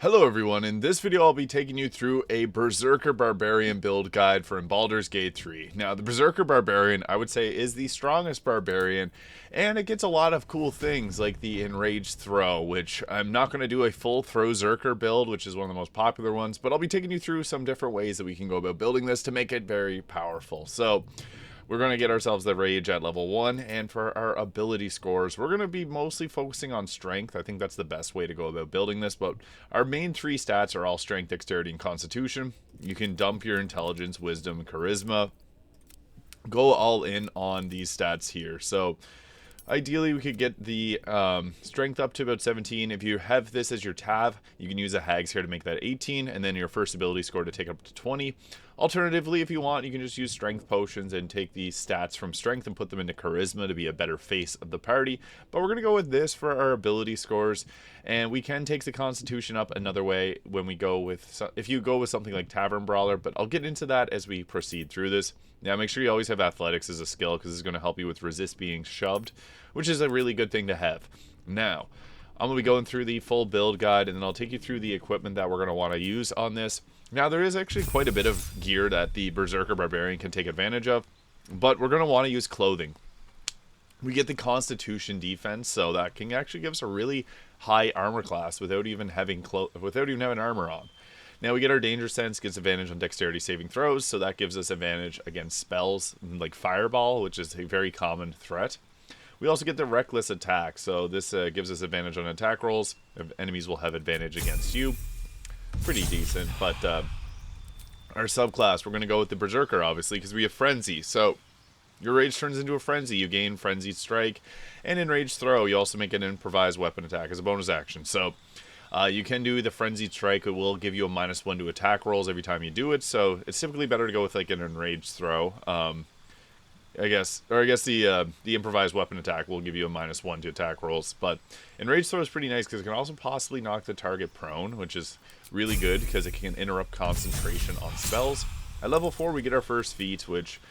Hello everyone, in this video I'll be taking you through a Berserker Barbarian build guide for Baldur's Gate 3. Now the Berserker Barbarian I would say is the strongest barbarian, and it gets a lot of cool things like the Enraged Throw, which I'm not going to do a full Throw Zerker build, which is one of the most popular ones, but I'll be taking you through some different ways that we can go about building this to make it very powerful. So we're going to get ourselves the Rage at level 1, and for our ability scores, we're going to be mostly focusing on Strength. I think that's the best way to go about building this, but our main 3 stats are all Strength, Dexterity, and Constitution. You can dump your Intelligence, Wisdom, and Charisma. Go all in on these stats here. So ideally, we could get the Strength up to about 17. If you have this as your tab, you can use a Hags here to make that 18, and then your first ability score to take up to 20. Alternatively, if you want, you can just use Strength Potions and take these stats from Strength and put them into Charisma to be a better face of the party. But we're going to go with this for our ability scores, and we can take the Constitution up another way when we go with, if you go with something like Tavern Brawler, but I'll get into that as we proceed through this. Now, make sure you always have Athletics as a skill, because it's going to help you with resist being shoved, which is a really good thing to have. Now, I'm going to be going through the full build guide, and then I'll take you through the equipment that we're going to want to use on this. Now, there is actually quite a bit of gear that the Berserker Barbarian can take advantage of, but we're going to want to use clothing. We get the Constitution defense, so that can actually give us a really high armor class without even having armor on. Now we get our Danger Sense, gets advantage on Dexterity saving throws, so that gives us advantage against spells like Fireball, which is a very common threat. We also get the Reckless Attack, so this gives us advantage on attack rolls. Enemies will have advantage against you. Pretty decent, but our subclass, we're going to go with the Berserker, obviously, because we have Frenzy. So your Rage turns into a Frenzy. You gain Frenzied Strike, and Enraged Throw, you also make an Improvised Weapon Attack as a bonus action. So you can do the Frenzied Strike. It will give you a -1 to attack rolls every time you do it, so it's typically better to go with like an Enraged Throw. I guess the Improvised Weapon Attack will give you a -1 to attack rolls, but Enraged Throw is pretty nice because it can also possibly knock the target prone, which is really good because it can interrupt concentration on spells. At level 4, we get our first feat, which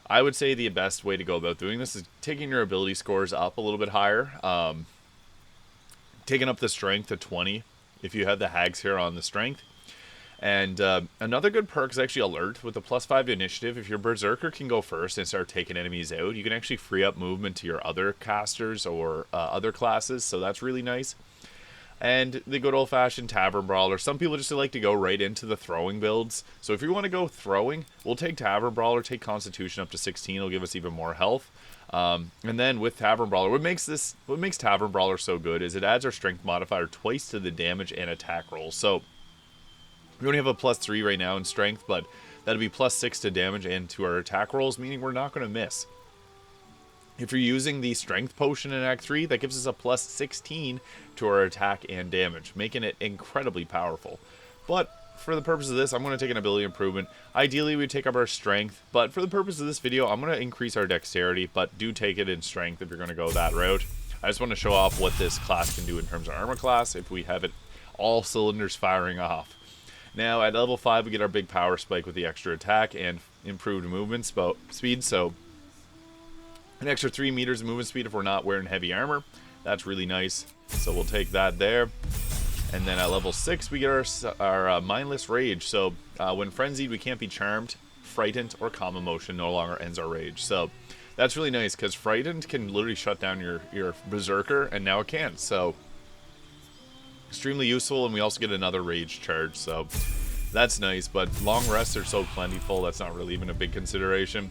I would say the best way to go about doing this is taking your ability scores up a little bit higher. Taking up the Strength to 20 if you have the Hags here on the Strength. And another good perk is actually Alert. With the +5 to Initiative, if your Berserker can go first and start taking enemies out, you can actually free up movement to your other casters or other classes, so that's really nice. And the good old-fashioned Tavern Brawler. Some people just like to go right into the throwing builds. So if you want to go throwing, we'll take Tavern Brawler, take Constitution up to 16. It'll give us even more health. And then with Tavern Brawler, what makes Tavern Brawler so good is it adds our Strength modifier twice to the damage and attack rolls. So we only have a +3 right now in Strength, but that'll be +6 to damage and to our attack rolls, meaning we're not going to miss. If you're using the Strength Potion in Act 3, that gives us a +16 to our attack and damage, making it incredibly powerful. But for the purpose of this, I'm going to take an ability improvement. Ideally, we take up our Strength, but for the purpose of this video, I'm going to increase our Dexterity, but do take it in Strength if you're going to go that route. I just want to show off what this class can do in terms of armor class if we have it all cylinders firing off. Now, at level 5, we get our big power spike with the extra attack and improved movement speed, so an extra 3 meters of movement speed if we're not wearing heavy armor. That's really nice, so we'll take that there. And then at level 6, we get our Mindless Rage, so when frenzied, we can't be charmed, frightened, or calm emotion no longer ends our rage. So that's really nice, because frightened can literally shut down your Berserker, and now it can't, so extremely useful. And we also get another rage charge, so that's nice, but long rests are so plentiful, that's not really even a big consideration.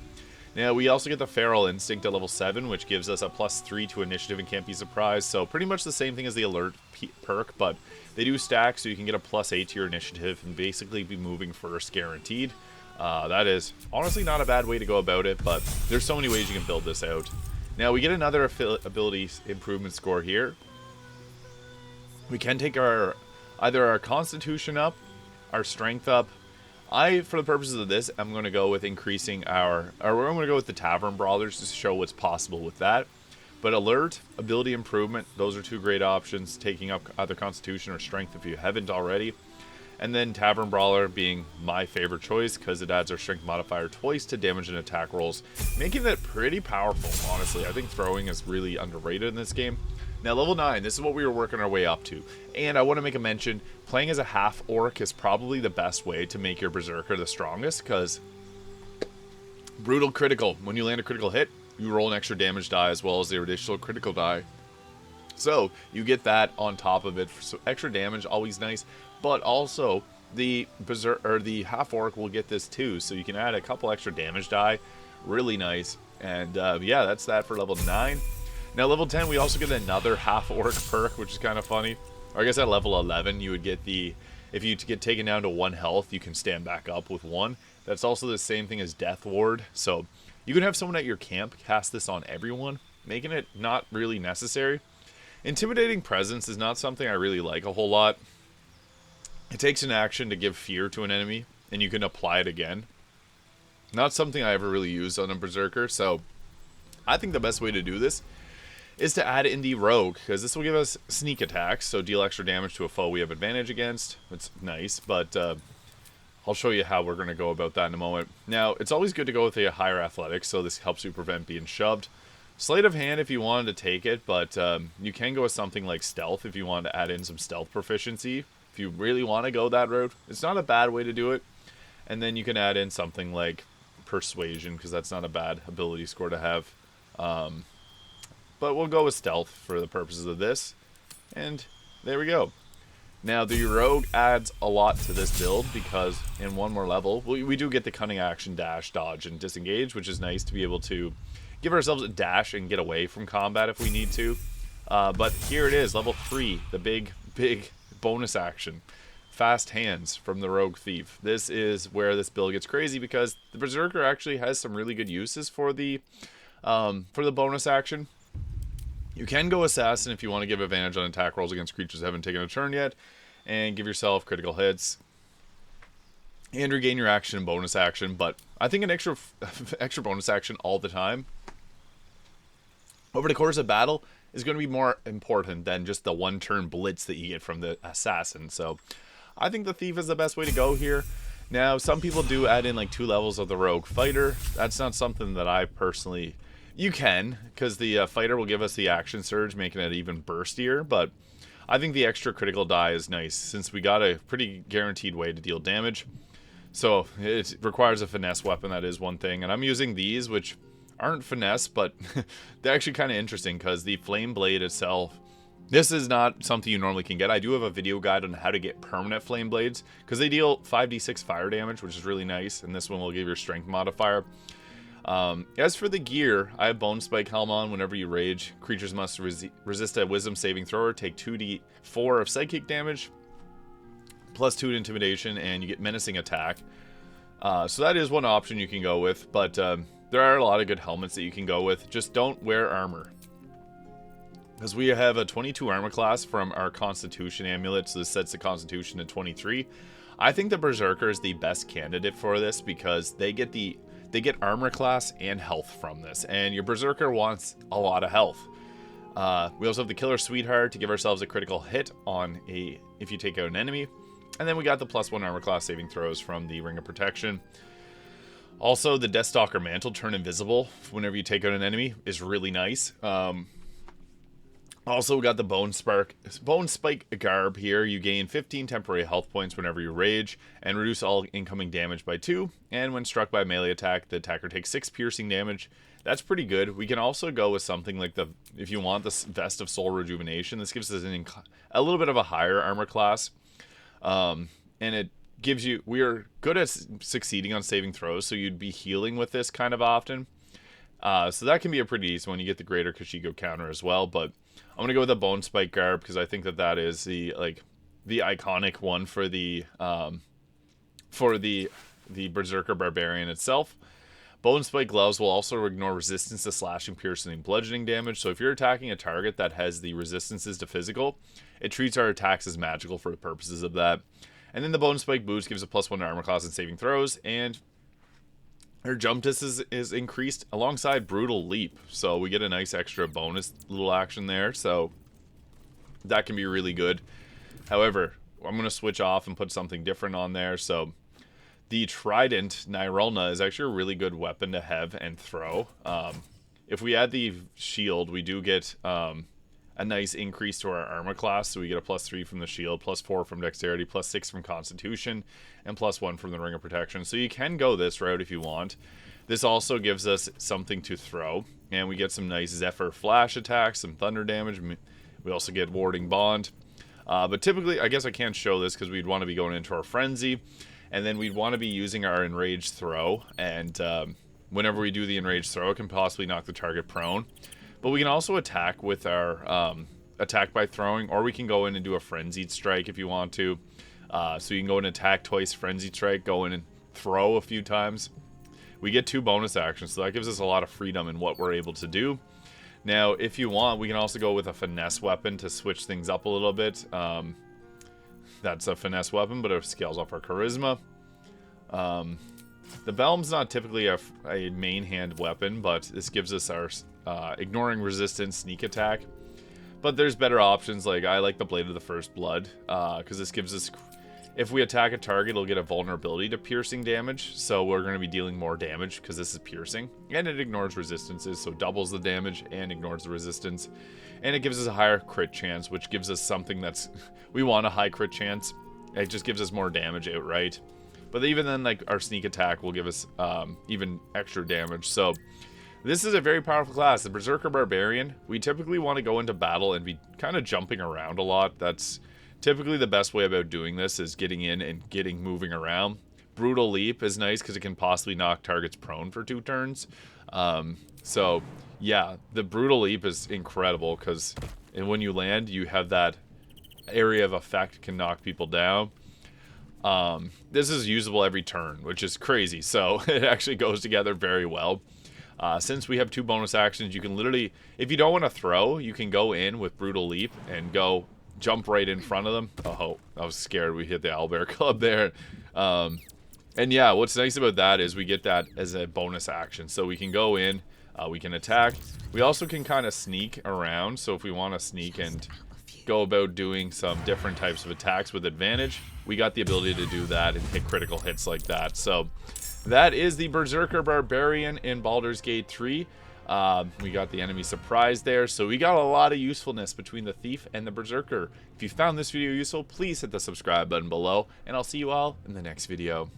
Now, we also get the Feral Instinct at level 7, which gives us a +3 to Initiative and Can't Be Surprised, so pretty much the same thing as the Alert perk, but they do stack, so you can get a +8 to your Initiative and basically be moving first guaranteed. That is honestly not a bad way to go about it, but there's so many ways you can build this out. Now, we get another ability improvement score here. We can take either our Constitution up, our Strength up. For the purposes of this, I'm going to go with increasing we're going to go with the Tavern Brawlers to show what's possible with that. But Alert, Ability Improvement, those are 2 great options, taking up either Constitution or Strength if you haven't already. And then Tavern Brawler being my favorite choice because it adds our Strength modifier twice to damage and attack rolls, making it pretty powerful, honestly. I think throwing is really underrated in this game. Now, level 9, this is what we were working our way up to. And I want to make a mention, playing as a half-orc is probably the best way to make your Berserker the strongest, because brutal critical. When you land a critical hit, you roll an extra damage die as well as the additional critical die. So, you get that on top of it. So, extra damage, always nice. But also, the the half-orc will get this too. So, you can add a couple extra damage die. Really nice. And, yeah, that's that for level 9. Now, level 10, we also get another half-orc perk, which is kind of funny. Or I guess at level 11, you would get the... If you get taken down to 1 health, you can stand back up with 1. That's also the same thing as Death Ward. So, you can have someone at your camp cast this on everyone, making it not really necessary. Intimidating Presence is not something I really like a whole lot. It takes an action to give fear to an enemy, and you can apply it again. Not something I ever really used on a Berserker, so I think the best way to do this is to add in the Rogue, because this will give us sneak attacks, so deal extra damage to a foe we have advantage against. It's nice, but I'll show you how we're going to go about that in a moment. Now, it's always good to go with a higher athletics, so this helps you prevent being shoved. Sleight of hand if you wanted to take it, but you can go with something like stealth if you want to add in some stealth proficiency. If you really want to go that route, it's not a bad way to do it. And then you can add in something like persuasion, because that's not a bad ability score to have. But we'll go with stealth for the purposes of this. And there we go. Now, the Rogue adds a lot to this build because in one more level, we do get the cunning action, dash, dodge, and disengage, which is nice to be able to give ourselves a dash and get away from combat if we need to. But here it is, level 3, the big bonus action. Fast Hands from the Rogue Thief. This is where this build gets crazy because the Berserker actually has some really good uses for the bonus action. You can go Assassin if you want to give advantage on attack rolls against creatures that haven't taken a turn yet, and give yourself critical hits, and regain your action and bonus action. But I think an extra bonus action all the time over the course of battle is going to be more important than just the one-turn blitz that you get from the Assassin. So I think the Thief is the best way to go here. Now, some people do add in like 2 levels of the Rogue Fighter. That's not something that I personally... You can, because the fighter will give us the action surge, making it even burstier, but I think the extra critical die is nice, since we got a pretty guaranteed way to deal damage. So, it requires a finesse weapon, that is one thing, and I'm using these, which aren't finesse, but they're actually kind of interesting, because the Flame Blade itself, this is not something you normally can get. I do have a video guide on how to get permanent Flame Blades, because they deal 5d6 fire damage, which is really nice, and this one will give your strength modifier. As for the gear, I have Bone Spike Helm on. Whenever you rage, creatures must resist a Wisdom saving throw or take 2d4 of psychic damage, plus 2 to intimidation, and you get menacing attack. So that is one option you can go with, but there are a lot of good helmets that you can go with. Just don't wear armor, because we have a 22 armor class from our Constitution amulet, so this sets the Constitution to 23. I think the Berserker is the best candidate for this because they get armor class and health from this, and your Berserker wants a lot of health. We also have the Killer Sweetheart to give ourselves a critical hit on if you take out an enemy, and then we got the +1 armor class saving throws from the Ring of Protection. Also, the Deathstalker Mantle, turn invisible whenever you take out an enemy, is really nice. Also, we got the Bone Spike Garb here. You gain 15 temporary health points whenever you rage, and reduce all incoming damage by 2. And when struck by a melee attack, the attacker takes 6 piercing damage. That's pretty good. We can also go with something like if you want the Vest of Soul Rejuvenation, this gives us a little bit of a higher armor class. And it gives you... We are good at succeeding on saving throws, so you'd be healing with this kind of often. So that can be a pretty easy one. You get the Greater Kashigo counter as well, but I'm going to go with the Bone Spike Garb because I think that is the iconic one for the Berserker Barbarian itself. Bone Spike Gloves will also ignore resistance to slashing, piercing, and bludgeoning damage. So if you're attacking a target that has the resistances to physical, it treats our attacks as magical for the purposes of that. And then the Bone Spike Boots gives a +1 armor class and saving throws, and her jump distance is increased alongside Brutal Leap, so we get a nice extra bonus little action there, so that can be really good. However, I'm going to switch off and put something different on there. So the Trident Nirelna is actually a really good weapon to have and throw. If we add the shield, we do get a a nice increase to our armor class. So we get a +3 from the shield, +4 from dexterity, +6 from constitution, and +1 from the ring of protection. So you can go this route if you want. This also gives us something to throw, and we get some nice Zephyr flash attacks, some thunder damage. We also get warding bond. But typically, I guess I can't show this because we'd want to be going into our frenzy, and then we'd want to be using our enraged throw, and whenever we do the enraged throw, it can possibly knock the target prone. But we can also attack with our attack by throwing, or we can go in and do a frenzied strike if you want to. So you can go and attack twice, frenzied strike, go in and throw a few times. We get 2 bonus actions, so that gives us a lot of freedom in what we're able to do. Now, if you want, we can also go with a finesse weapon to switch things up a little bit. That's a finesse weapon, but it scales off our charisma. The Belm's not typically a main hand weapon, but this gives us our ignoring resistance sneak attack. But there's better options, like I like the Blade of the First Blood, because this gives us, if we attack a target, it'll get a vulnerability to piercing damage, so we're going to be dealing more damage because this is piercing. And it ignores resistances, so doubles the damage and ignores the resistance. And it gives us a higher crit chance, which gives us something that's, we want a high crit chance. It just gives us more damage outright. But even then, like, our sneak attack will give us even extra damage. So this is a very powerful class. The Berserker Barbarian, we typically want to go into battle and be kind of jumping around a lot. That's typically the best way about doing this, is getting in and moving around. Brutal Leap is nice because it can possibly knock targets prone for 2 turns. So yeah, the Brutal Leap is incredible because when you land, you have that area of effect, can knock people down. This is usable every turn, which is crazy. So it actually goes together very well. Since we have 2 bonus actions, you can literally, if you don't want to throw, you can go in with Brutal Leap and go jump right in front of them. Oh, I was scared we hit the Owlbear Club there. And yeah, what's nice about that is we get that as a bonus action. So we can go in, we can attack. We also can kind of sneak around. So if we want to sneak and go about doing some different types of attacks with advantage, we got the ability to do that and hit critical hits like that. So that is the Berserker Barbarian in Baldur's Gate 3. We got the enemy surprise there, so we got a lot of usefulness between the Thief and the Berserker. If you found this video useful, please hit the subscribe button below, and I'll see you all in the next video.